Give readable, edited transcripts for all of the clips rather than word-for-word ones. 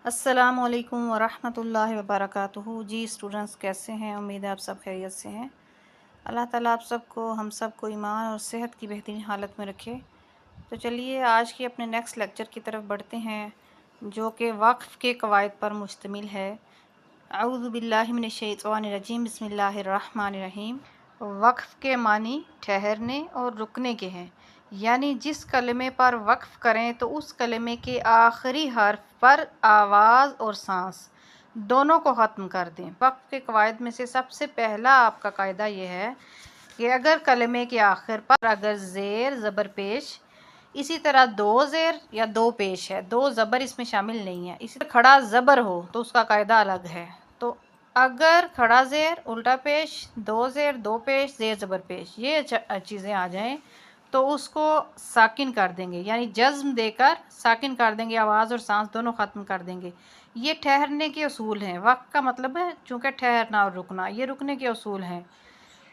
अस्सलामुअलैकुम वरहमतुल्लाहि वबरकातुहू। जी स्टूडेंट्स, कैसे हैं? उम्मीद है आप सब खैरियत से हैं। अल्लाह ताला आप सबको, हम सबको ईमान और सेहत की बेहतरीन हालत में रखे। तो चलिए आज के अपने नेक्स्ट लेक्चर की तरफ बढ़ते हैं, जो कि वक्फ़ के क़वाइद पर मुश्तमिल है। अऊज़ु बिल्लाहि मिनश्शैतानिर्रजीम, बिस्मिल्लाहिर्रहमानिर्रहीम। वक्फ़ के मानी ठहरने और रुकने के हैं, यानी जिस कलमे पर वक्फ़ करें तो उस कलमे के आखिरी हर्फ पर आवाज़ और सांस दोनों को ख़त्म कर दें। वक्फ़ के क़वाइद में से सबसे पहला आपका कायदा ये है कि अगर कलमे के आखिर पर अगर ज़ेर ज़बर पेश, इसी तरह दो ज़ेर या दो पेश है, दो ज़बर इसमें शामिल नहीं है, इसी तरह खड़ा ज़बर हो तो उसका कायदा अलग है। तो अगर खड़ा ज़ेर, उल्टा पेश, दो ज़ेर, दो पेश, ज़ेर ज़बर पेश, ये चीज़ें आ जाएं तो उसको साकिन कर देंगे, यानी जज़्म देकर साकिन कर देंगे, आवाज़ और सांस दोनों ख़त्म कर देंगे। ये ठहरने के उसूल हैं। वक्त का मतलब है चूँकि ठहरना और रुकना, ये रुकने के उसूल हैं।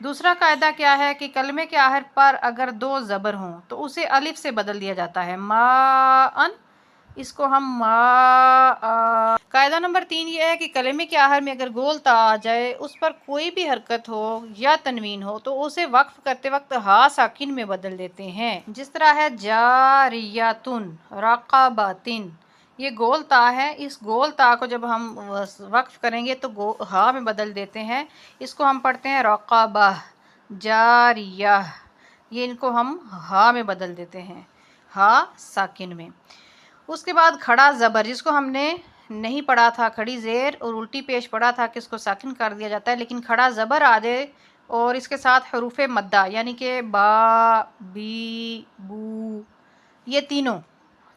दूसरा कायदा क्या है कि कलमे के आखिर पर अगर दो ज़बर हों तो उसे अलिफ से बदल दिया जाता है। माअन, इसको हम कायदा नंबर 3 ये है कि कलमे के आखिर में अगर गोल ता आ जाए, उस पर कोई भी हरकत हो या तनवीन हो तो उसे वक्फ करते वक्त हा साकिन में बदल देते हैं। जिस तरह है जारियातुन, राक़ाबातिन, ये गोल ता है। इस गोल ता को जब हम वक्फ करेंगे तो हा में बदल देते हैं। इसको हम पढ़ते हैं रक़ाबा, जारिया, ये इनको हम हा में बदल देते हैं, हा साकिन में। उसके बाद खड़ा ज़बर, जिसको हमने नहीं पढ़ा था, खड़ी ज़ेर और उल्टी पेश पढ़ा था कि इसको साकिन कर दिया जाता है, लेकिन खड़ा ज़बर आ जाए और इसके साथ हरूफ मद्दा, यानी कि बा, बी, बू, ये तीनों,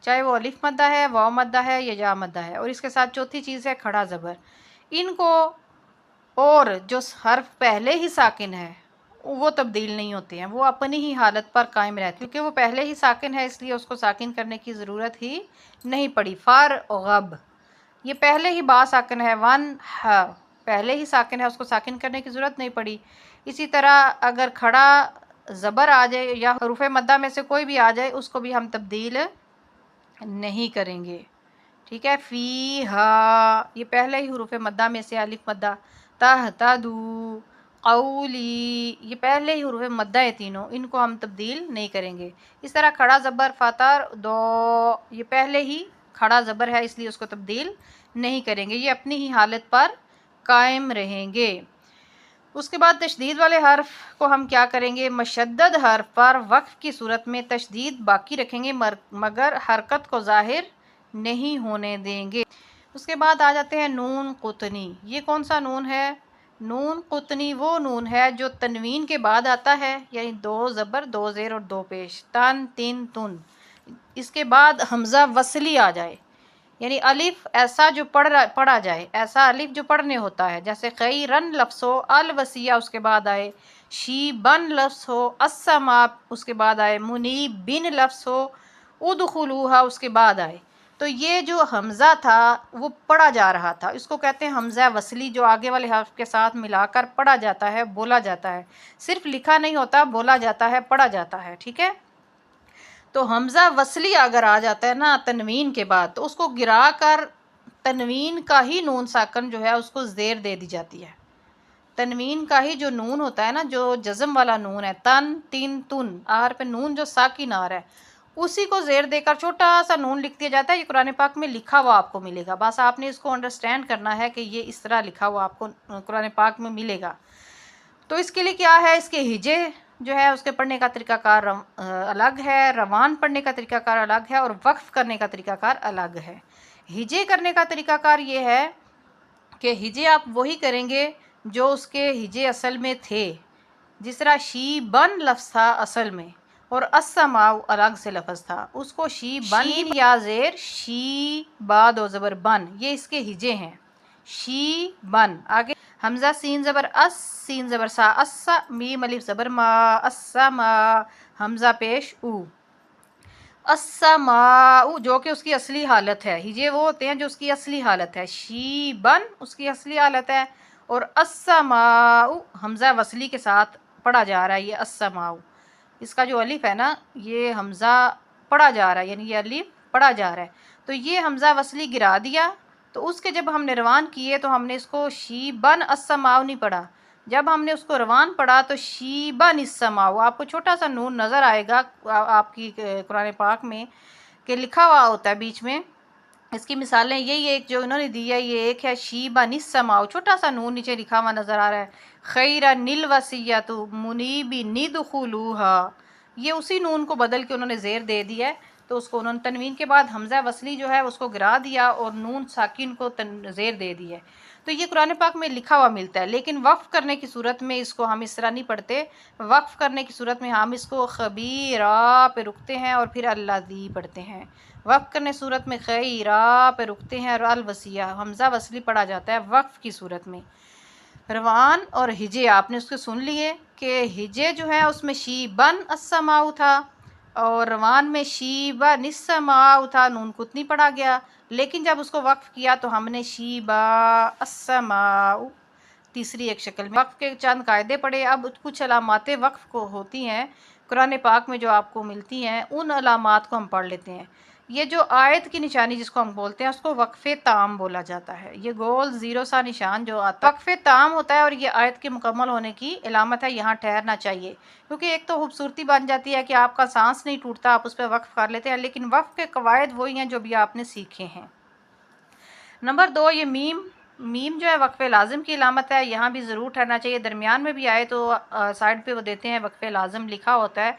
चाहे वो अलिफ मद्दा है, वाव मद्दा है या या मद्दा है, और इसके साथ चौथी चीज़ है खड़ा ज़बर, इनको और जो हर्फ पहले ही साकिन है वो तब्दील नहीं होते हैं, वो अपनी ही हालत पर कायम रहते हैं, क्योंकि वो पहले ही साकिन है इसलिए उसको साकिन करने की ज़रूरत ही नहीं पड़ी। फ़र गब, ये पहले ही बा साकिन है, वन ह पहले ही साकिन है, उसको साकिन करने की ज़रूरत नहीं पड़ी। इसी तरह अगर खड़ा ज़बर आ जाए या हरूफ मद्दा में से कोई भी आ जाए, उसको भी हम तब्दील नहीं करेंगे। ठीक है। फ़ी हा, ये पहले ही हरूफ मद्दा में से अलिफ मद्दा, तहतदू, कौली, ये पहले ही हरूफ मद्दा है तीनों, इनको हम तब्दील नहीं करेंगे। इस तरह खड़ा ज़बर फ़तर दो, ये पहले ही खड़ा ज़बर है इसलिए उसको तब्दील नहीं करेंगे, ये अपनी ही हालत पर कायम रहेंगे। उसके बाद तशदीद वाले हर्फ को हम क्या करेंगे, मशद्दद हर्फ पर वक्फ की सूरत में तशदीद बाकी रखेंगे मगर हरकत को ज़ाहिर नहीं होने देंगे। उसके बाद आ जाते हैं नून कुतनी। ये कौन सा नून है? नून कुतनी वो नून है जो तनवीन के बाद आता है, यानी दो ज़बर, दो ज़ेर और दो पेश, तन, तिन, तुन, इसके बाद हमज़ा वसली आ जाए, यानी अलिफ ऐसा जो पढ़ा जाए, ऐसा अलिफ जो पढ़ने होता है, जैसे कई रन लफ्स हो, अल वसिया उसके बाद आए, शी बन लफ्स हो, अस्समा उसके बाद आए, मुनी बिन लफ्स हो, उदखुलूहा उसके बाद आए। तो ये जो हमज़ा था वो पढ़ा जा रहा था, इसको कहते हैं हमज़ा वसली, जो आगे वाले हर्फ के साथ मिलाकर पढ़ा जाता है, बोला जाता है, सिर्फ लिखा नहीं होता, बोला जाता है, पढ़ा जाता है। ठीक है। तो हमज़ा वसली अगर आ जाता है ना तनवीन के बाद, तो उसको गिरा कर तनवीन का ही नून साकन जो है उसको ज़ेर दे दी जाती है। तनवीन का ही जो नून होता है ना, जो जज़म वाला नून है, तन, तिन, तुन, आखिर पे नून जो साकिन आ रहा है, उसी को ज़ेर देकर छोटा सा नून लिख दिया जाता है। ये कुरान पाक में लिखा हुआ आपको मिलेगा, बस आपने इसको अंडरस्टैंड करना है कि ये इस तरह लिखा हुआ आपको कुरान पाक में मिलेगा। तो इसके लिए क्या है, इसके हिजे जो है उसके पढ़ने का तरीक़ाकार अलग है, रवान पढ़ने का तरीक़ाकार अलग है, और वक्फ़ करने का तरीक़ाकार अलग है। हिजे करने का तरीक़ाकार ये है कि हिजे आप वही करेंगे जो उसके हिजे असल में थे। जिस तरह शी बन लफ्ज़ था असल में, और अस्समाउ अलग से लफ्ज़ था, उसको शी बन या ज़ेर शी बा दो ज़बर बन, ये इसके हिजे हैं, शी बन। आगे हमज़ा सीन ज़बर अस, सीन ज़बर सा, अस्सा, मीम अलिफ ज़बर मा, अस्सा मा, हमज़ा पेश ऊ, अस्समाउ जो कि उसकी असली हालत है। हिजे वो होते हैं जो उसकी असली हालत है, शी बन उसकी असली हालत है, और अस्समाउ हमज़ा वसली के साथ पढ़ा जा रहा है, ये अस्समाउ, इसका जो अलिफ है ना, ये हमज़ा पढ़ा जा रहा है, यानी ये अलिफ पढ़ा जा रहा है। तो ये हमज़ा वसली गिरा दिया تو اس کے جب ہم نے روان کیے تو ہم نے اس کو شیبن السماء نہیں پڑھا، جب ہم نے اس کو روان پڑھا تو شیبن السماء، آپ کو چھوٹا سا نون نظر آئے گا آپ کی قرآن پاک میں کہ لکھا ہوا ہوتا ہے بیچ میں. اس کی مثالیں یہی ایک جو انہوں نے دی ہے، یہ ایک ہے شیبن السماء، چھوٹا سا نون نیچے لکھا ہوا نظر آ رہا ہے. خیرن الوصیۃ منیبین ادخلوها، یہ اسی نون کو بدل کے انہوں نے زیر دے دیا ہے، تو اس کو انہوں نے تنوین کے بعد حمزہ وصلی جو ہے اس کو گرا دیا اور نون ساکن کو زیر دے دیا ہے. تو یہ قرآن پاک میں لکھا ہوا ملتا ہے، لیکن وقف کرنے کی صورت میں اس کو ہم اس طرح نہیں پڑھتے. وقف کرنے کی صورت میں ہم اس کو خبیرہ پہ رکتے ہیں اور پھر الذی پڑھتے ہیں. وقف کرنے صورت میں خیرہ پہ رکتے ہیں اور الوصیہ حمزہ وصلی پڑھا جاتا ہے وقف کی صورت میں. روان اور ہجے آپ نے اس کے سن لیے کہ ہجے جو ہے اس میں شیبن السماء تھا اور روان میں شیبن السماء تھا، نون کو نہیں پڑھا گیا. لیکن جب اس کو وقف کیا تو ہم نے شیبا السماء تیسری ایک شکل میں. وقف کے چند قاعدے پڑھے. اب کچھ علامات وقف کو ہوتی ہیں قرآن پاک میں جو آپ کو ملتی ہیں، ان علامات کو ہم پڑھ لیتے ہیں. یہ جو آیت کی نشانی جس کو ہم بولتے ہیں اس کو وقف تام بولا جاتا ہے. یہ گول زیرو سا نشان جو آتا ہے وقف تام ہوتا ہے اور یہ آیت کے مکمل ہونے کی علامت ہے. یہاں ٹھہرنا چاہیے کیونکہ ایک تو خوبصورتی بن جاتی ہے کہ آپ کا سانس نہیں ٹوٹتا، آپ اس پہ وقف کر لیتے ہیں، لیکن وقف کے قواعد وہی ہیں جو بھی آپ نے سیکھے ہیں. نمبر 2، یہ میم جو ہے وقف لازم کی علامت ہے، یہاں بھی ضرور ٹھہرنا چاہیے. درمیان میں بھی آئے تو سائڈ پہ وہ دیتے ہیں وقف لازم لکھا ہوتا ہے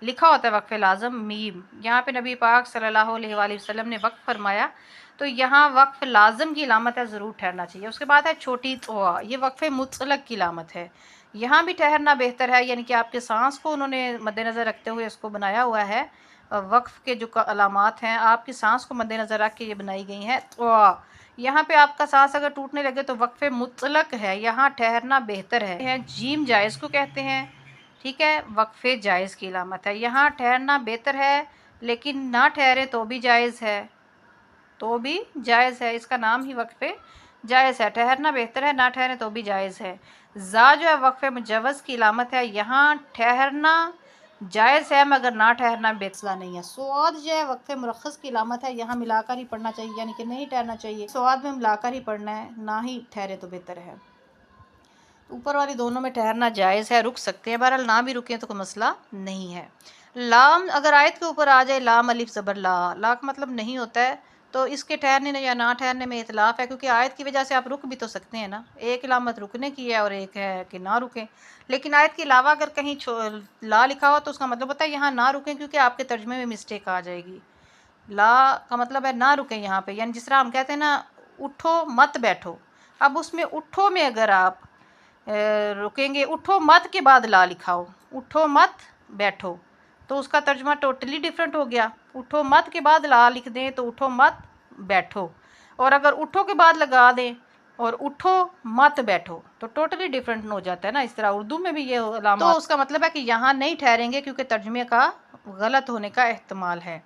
وقف لازم میم. یہاں پہ نبی پاک صلی اللہ علیہ وآلہ وسلم نے وقف فرمایا تو یہاں وقف لازم کی علامت ہے، ضرور ٹھہرنا چاہیے. اس کے بعد ہے چھوٹی طوا، یہ وقف مطلق کی علامت ہے. یہاں بھی ٹھہرنا بہتر ہے، یعنی کہ آپ کے سانس کو انہوں نے مد نظر رکھتے ہوئے اس کو بنایا ہوا ہے. وقف کے جو علامات ہیں آپ کی سانس کو مد نظر رکھ کے یہ بنائی گئی ہیں. طوا، یہاں پہ آپ کا سانس اگر ٹوٹنے لگے تو وقف مطلق ہے، یہاں ٹھہرنا بہتر ہے. جیم جائز کو کہتے ہیں، ٹھیک ہے، وقف جائز کی علامت ہے. یہاں ٹھہرنا بہتر ہے لیکن نہ ٹھہرے تو بھی جائز ہے، اس کا نام ہی وقف جائز ہے. ٹھہرنا بہتر ہے، نہ ٹھہرے تو بھی جائز ہے. زا جو ہے وقف مجوز کی علامت ہے، یہاں ٹھہرنا جائز ہے مگر نہ ٹھہرنا بیتلا نہیں ہے. سواد جو ہے وقف مرخص کی علامت ہے، یہاں ملا کر ہی پڑھنا چاہیے، یعنی کہ نہیں ٹھہرنا چاہیے. سواد میں ملا کر ہی پڑھنا ہے، نہ ہی ٹھہرے تو بہتر ہے. اوپر والی دونوں میں ٹھہرنا جائز ہے، رک سکتے ہیں، بہرحال نہ بھی رکیں تو کوئی مسئلہ نہیں ہے. لام اگر آیت کے اوپر آ جائے، لام الف زبر لا، لا کا مطلب نہیں ہوتا ہے، تو اس کے ٹھہرنے یا نہ ٹھہرنے میں اختلاف ہے، کیونکہ آیت کی وجہ سے آپ رک بھی تو سکتے ہیں نا. ایک علامت رکنے کی ہے اور ایک ہے کہ نہ رکیں. لیکن آیت کے علاوہ اگر کہیں لا لکھا ہو تو اس کا مطلب ہوتا ہے یہاں نہ رکیں، کیونکہ آپ کے ترجمے میں مسٹیک آ جائے گی. لا کا مطلب ہے نہ رکیں یہاں پہ، یعنی جس طرح ہم کہتے ہیں نا اٹھو مت بیٹھو. اب اس میں اٹھو میں اگر آپ رکیں گے، اٹھو مت کے بعد لا لکھا ہو، اٹھو مت بیٹھو، تو اس کا ترجمہ ٹوٹلی ڈیفرنٹ ہو گیا. اٹھو مت کے بعد لا لکھ دیں تو اٹھو مت بیٹھو، اور اگر اٹھو کے بعد لگا دیں اور اٹھو مت بیٹھو تو ٹوٹلی ڈیفرنٹ ہو جاتا ہے نا. اس طرح اردو میں بھی یہ علامات، تو اس کا مطلب ہے کہ یہاں نہیں ٹھہریں گے کیونکہ ترجمے کا غلط ہونے کا احتمال ہے.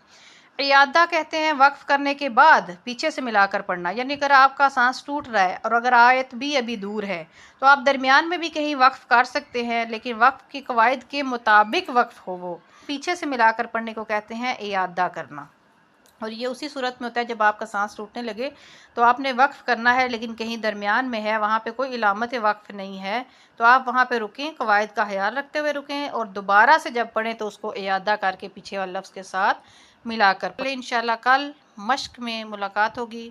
اعادہ کہتے ہیں وقف کرنے کے بعد پیچھے سے ملا کر پڑھنا، یعنی اگر آپ کا سانس ٹوٹ رہا ہے اور اگر آیت بھی ابھی دور ہے تو آپ درمیان میں بھی کہیں وقف کر سکتے ہیں، لیکن وقف کی قواعد کے مطابق وقف ہو. وہ پیچھے سے ملا کر پڑھنے کو کہتے ہیں اعادہ کرنا. اور یہ اسی صورت میں ہوتا ہے جب آپ کا سانس ٹوٹنے لگے تو آپ نے وقف کرنا ہے، لیکن کہیں درمیان میں ہے، وہاں پہ کوئی علامت وقف نہیں ہے، تو آپ وہاں پہ رکیں، قواعد کا خیال رکھتے ہوئے رکیں، اور دوبارہ سے جب پڑھیں تو اس کو اعادہ کر کے پیچھے والے لفظ کے ساتھ ملا کر پڑھیں. انشاءاللہ کل مشق میں ملاقات ہوگی.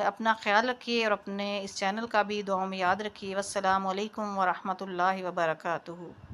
اپنا خیال رکھیے اور اپنے اس چینل کا بھی دعاؤں میں یاد رکھیے. والسلام علیکم ورحمۃ اللہ وبرکاتہ.